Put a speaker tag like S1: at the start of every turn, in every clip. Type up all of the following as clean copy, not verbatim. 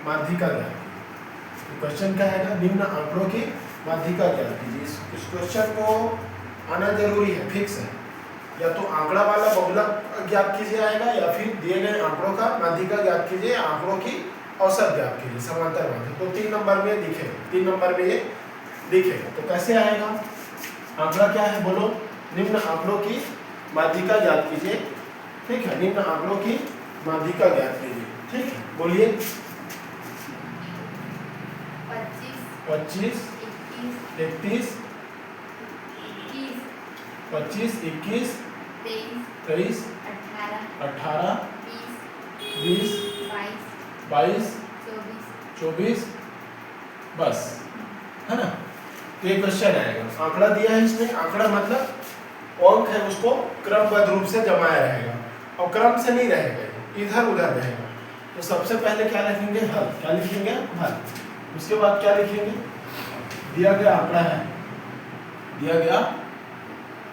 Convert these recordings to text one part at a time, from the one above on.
S1: माध्यिका ज्ञात कीजिए। तो क्वेश्चन क्या आएगा, निम्न आंकड़ों की माध्यिका ज्ञात कीजिए। इस क्वेश्चन को आना जरूरी है, फिक्स है। या तो आंकड़ा वाला बहुलक ज्ञात कीजिए आएगा, या फिर दिए गए आंकड़ों का माध्यिका ज्ञात कीजिए, आंकड़ों की औसत ज्ञात कीजिए, समांतर बांधे। तो 3 नंबर में दिखेगा, 3 नंबर में ये दिखेगा। तो कैसे आएगा, आंकड़ा क्या है बोलो, निम्न आंकड़ों की माध्यिका ज्ञात कीजिए। ठीक है, निम्न आंकड़ों की माध्यिका ज्ञात कीजिए। ठीक है, बोलिए। 25, 31, 25, 21, 23, 18, 20, 22, 24, बस, है ना। तो ये क्वेश्चन आएगा, आंकड़ा दिया है इसमें, आंकड़ा मतलब अंक है, उसको क्रमबद्ध रूप से जमाया रहेगा और क्रम से नहीं रहेगा, इधर उधर रहेगा। तो सबसे पहले क्या लिखेंगे, हल। क्या लिखेंगे, हल। उसके बाद क्या लिखेंगे, दिया गया आंकड़ा है, दिया गया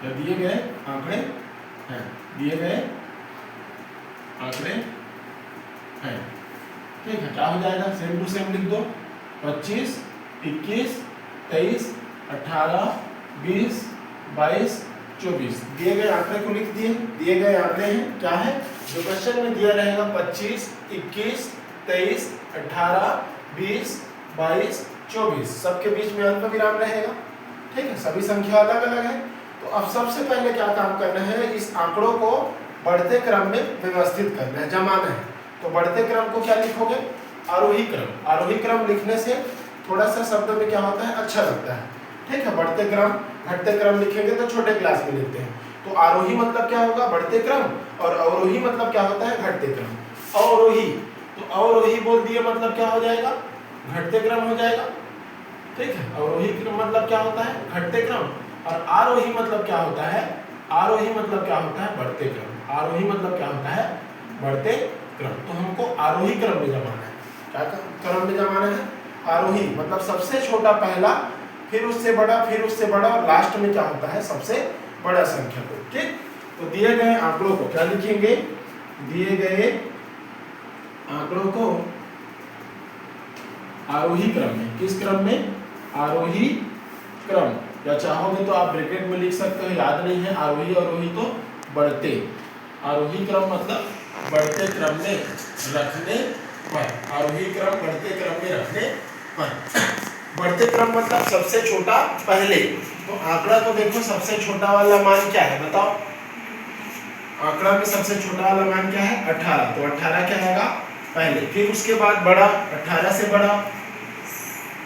S1: या दिए गए आंकड़े हैं, दिए गए आंकड़े हैं। ठीक है, क्या हो जाएगा, सेम टू सेम लिख दो। 25, 21, 23, 18, 20, 22, 24 दिए गए आंकड़े को लिख दिए। दिए गए आंकड़े हैं, क्या है, जो क्वेश्चन में दिया रहेगा 25, 21, 23, 18, 20, 22, 24, सबके बीच में अल्प विराम रहेगा। ठीक है, सभी संख्या अलग अलग है। तो अब सबसे पहले क्या काम करना है, इस आंकड़ों को बढ़ते क्रम में व्यवस्थित करना है, जमाना है। तो बढ़ते क्रम को क्या लिखोगे, आरोही क्रम। आरोही क्रम लिखने से थोड़ा सा शब्द में क्या होता है, अच्छा लगता है। ठीक है, बढ़ते क्रम, घटते क्रम लिखेंगे तो छोटे क्लास में लिखते हैं। तो आरोही मतलब क्या होगा, बढ़ते क्रम, और अवरोही मतलब क्या होता है, घटते क्रम। अवरोही, तो अवरोही बोल दिए मतलब क्या हो जाएगा, घटते क्रम हो जाएगा। ठीक है, अवरोही क्रम मतलब क्या होता है, घटते क्रम। और आरोही मतलब क्या होता है, आरोही मतलब क्या होता है, बढ़ते क्रम। आरोही मतलब क्या होता है, बढ़ते क्रम। तो हमको आरोही क्रम में जमाना है। क्या क्रम में जमाना है, आरोही मतलब सबसे छोटा पहला, फिर उससे बड़ा, फिर उससे बड़ा, और लास्ट में क्या होता है, सबसे बड़ा संख्या को। ठीक, तो दिए गए आंकड़ों को क्या लिखेंगे, दिए गए आंकड़ों को आरोही क्रम में। किस क्रम में, आरोही क्रम, या चाहोगे तो आप ब्रैकेट में लिख सकते हो, याद नहीं है, आरोही अवरोही तो बढ़ते, आरोही क्रम मतलब बढ़ते क्रम में रखने पर, आरोही क्रम बढ़ते क्रम में रखने पर। बढ़ते क्रम मतलब सबसे छोटा पहले। तो आंकड़ा को देखो, सबसे छोटा वाला मान क्या है बताओ, आंकड़ा में सबसे छोटा वाला मान क्या है, 18। तो 18 क्या आएगा पहले, फिर उसके बाद बड़ा, 18 से बड़ा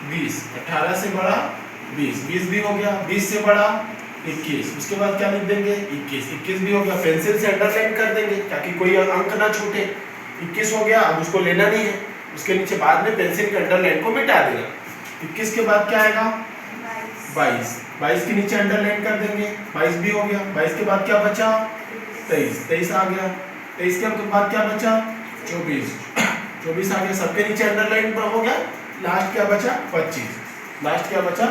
S1: 20, 18 से बड़ा 20, 20 भी हो गया, 20 से बड़ा 21, उसके बाद क्या लिख देंगे, 21, 21 भी हो गया, पेंसिल से अंडरलाइन कर देंगे ताकि कोई अंक ना छूटे। 21 हो गया, अब उसको लेना नहीं है, उसके नीचे बाद में पेंसिल के अंडरलाइन को मिटा देना। 21 के बाद क्या आएगा, 22, 22 के नीचे अंडरलाइन कर देंगे, 22 भी हो गया। 22 के बाद क्या बचा, 23, 23 आ गया। 23 के बाद क्या बचा, 24, 24 आ गया, सबके नीचे अंडरलाइन हो गया। लास्ट क्या बचा, 25, लास्ट क्या बचा,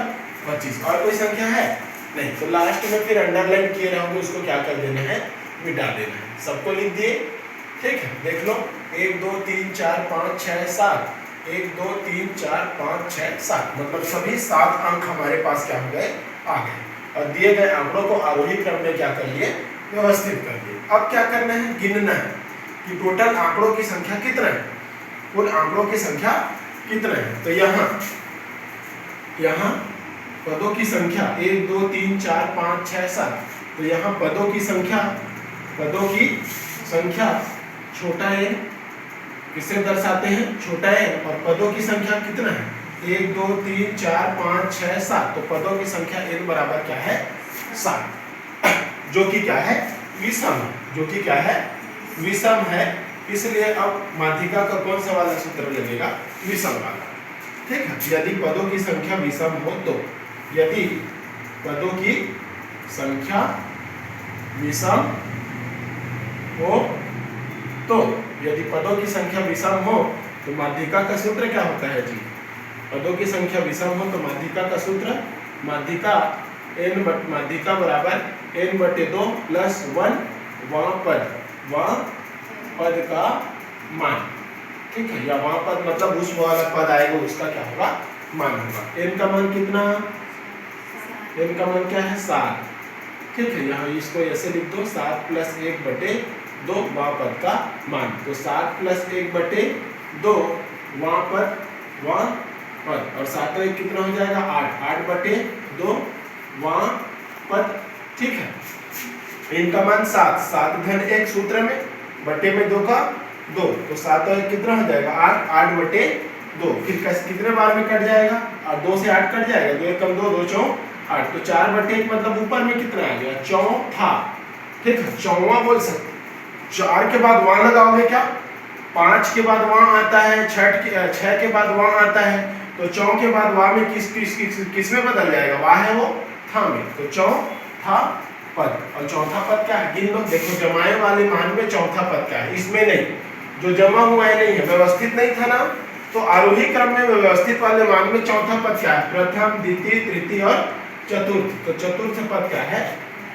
S1: 25। और कोई संख्या है नहीं, तो लास्ट में फिर अंडरलाइन किए रहोगे, उसको क्या कर देना है, मिटा देना है। सबको लिख दिए। ठीक है, देख लो, 1 2 3 4 5 6 7, 1 2 3 4 5 6 7, मतलब सभी 7 अंक हमारे पास क्या हो गए, आ गए। और दिए गए आंकड़ों को आरोही क्रम में क्या कर लिए, व्यवस्थित कर लिए। अब क्या करना है, गिनना है कि टोटल आंकड़ों की संख्या कितना है, कुल आंकड़ों की संख्या कितना है। तो यहाँ पदों की संख्या 1 2 3 4 5 6 7, तो यहाँ पदों की संख्या छोटा n किससे दर्शाते हैं, छोटा n, और पदों की संख्या कितना है, 1 2 3 4 5 6 7, तो पदों की संख्या n बराबर क्या है, 7, जो कि क्या है, विषम, जो कि क्या है, विषम है। इसलिए अब माध्यिका का कौन सा वाला सूत्र लगेगा, विषम वाला। ठीक है, यदि पदों की संख्या विषम हो तो, यदि पदों की संख्या विषम हो तो, यदि पदों की संख्या विषम हो तो माध्यिका का सूत्र क्या होता है जी, पदों की संख्या विषम हो तो माध्यिका का सूत्र, माध्यिका बराबर n/2 + 1 वह पद का मान।
S2: ठीक है, या वहां पद मतलब उस वाला पद आएगा उसका क्या होगा, मान होगा। n का मान कितना, n का मान क्या है 7, ठीक है। यहाँ इसको ऐसे लिख दो 7 + 1/2 वहां पद का मान, तो 7 + 1/2 वहां पद और 7 और 1 कितना हो जाएगा 8, 8/2 वहां पद, ठीक है। इनका मान 7, 7 घन 1 सूत्र में, बटे में 2 का 2, तो 7 और 1 कितना हो जाएगा 8, 8/2, फिर कितने बार में कट जाएगा, और 2 से 8 कट जाएगा, 2 × 2 2 4 8, तो 4/1 मतलब ऊपर में कितना आ गया चौथा, ठीक है, चौवा बोल सकते। 4 के बाद वहां लगाओगे क्या, 5 के बाद वहां आता है, 6 के बाद वहां आता है, तो 4 के बाद वहां में किस में बदल जाएगा, वहां है वो था में, तो चौथा पद। और चौथा पद क्या है, गिन लो, देखो जमाए वाले मान में चौथा पद क्या है, इसमें नहीं, जो जमा हुआ है नहीं है, व्यवस्थित नहीं था ना, तो आरोही क्रम में व्यवस्थित वाले मान में चौथा पद क्या है, प्रथम, द्वितीय, तृतीय और चतुर्थ, तो चतुर्थ पद क्या है,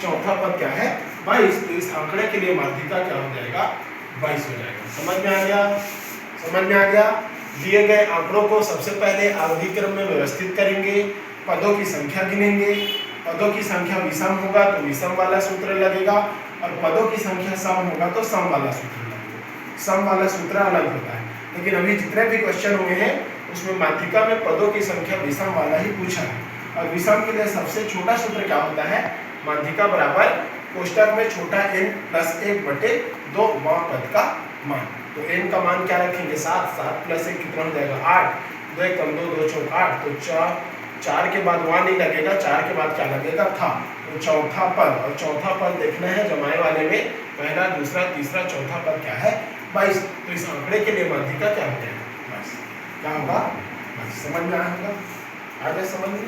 S2: चौथा पद क्या है 22, तो इस आंकड़े के लिए माध्यिका क्या हो जाएगा 22 हो जाएगा। समझ में आ गया, समझ में आ गया। दिए गए आंकड़ों को सबसे पहले आरोही क्रम में व्यवस्थित करेंगे, पदों की संख्या गिनेंगे, पदों की संख्या विषम होगा तो विषम वाला सूत्र लगेगा, और पदों की संख्या सम होगा तो सम वाला सूत्र लगेगा। सम वाला सूत्र अलग होता है, लेकिन अभी जितने भी क्वेश्चन हुए हैं उसमें माध्यिका में पदों की संख्या विषम वाला ही पूछा है, और विषम के लिए सबसे छोटा सूत्र क्या होता है, माध्यिका बराबर कोष्टक में छोटा n + 1/2 वहां पद का मान, तो n का मान क्या रखेंगे 7, 7 + 1 कितना हो जाएगा 8, 2 × 2 2 4 8, तो 4 के बाद वहां नहीं लगेगा, 4 के बाद क्या लगेगा था, तो चौथा पद, और चौथा पद देखना है जमाए वाले में पहला, दूसरा, तीसरा, चौथा पद क्या है 22, तो इस आंकड़े के लिए माध्यिका क्या हो जाएगा 22, क्या होगा 22। समझ में आया होगा, आ गया समझ में।